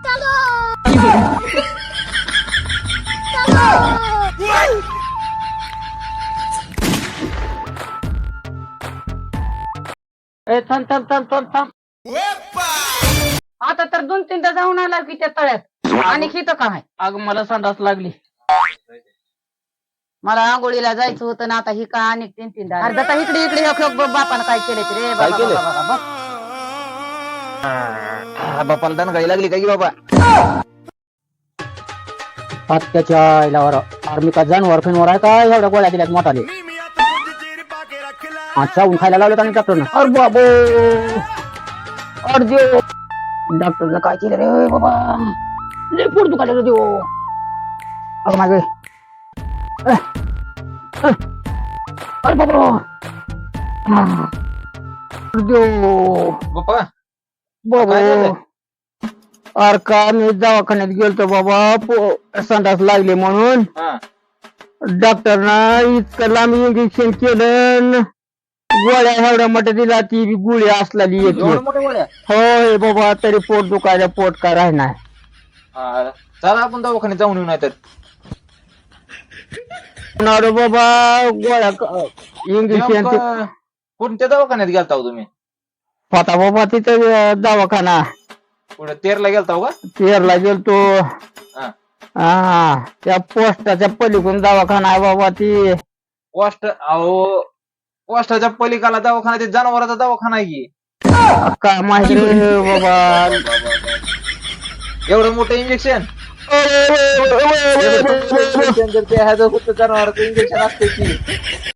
ए थांब थांब थांब थांब थांब. आता तर 2-3दा जाऊन आला की त्या तळ्यात आणि हिथं काय अग मला संडास लागली. मला आंघोळीला जायचं होतं ना आता ही काय आणि 3-3दा अर्धा तास इकडे इकडे बापानं काय केलं रे काय बाबा केलं? बाबा बाबा. बापाला दणगाई लागली काय बाबा? हत्याच्या आईला आर्मी का जानवर फिनवर आहे काय एवढ्या गोळ्या दिल्यात मोठाले. चावून खायला लावलं आणि डॉक्टरनं अरे बाबो अरे देव डॉक्टरनं काय केलं रे बाबा लय पोट दुखायला रे देव. अरे माझे अरे बाबा अरे देव बापा बाबा काय झालंय? अरे का मी दवाखान्यात गेलतो बाबा संडास लागले म्हणून हा. डॉक्टरनं इतकं लांब इंजेक्शन केलं गोळ्या एवढ्या मोठ्या दिला ती बी गोळी असलेली येते. एवढं मोठ्या गोळ्या? होय बाबा तरी पोट दुखायला पोट काय राहणार. हा, चला आपण दवाखान्यात जाऊन येऊ नाही तर. अरे बाबा गोळ्या इंजेक्शन नेमकं कोणत्या दवाखान्यात गेलता हो तुम्ही? होता बाबा तिथं दवाखाना कुठे तेरला गेलता हो का? तेरला गेलतो. हा. हा त्या पोस्टाच्या पलीकडून दवाखाना आहे बाबा ती. पोस्टाच्या पलीकडला दवाखाना ते जनावरांचा दवाखाना आहे की. काय माहिती रे बाबा. एवढं मोठं इंजेक्शन जनावरांचं इंजेक्शन असते की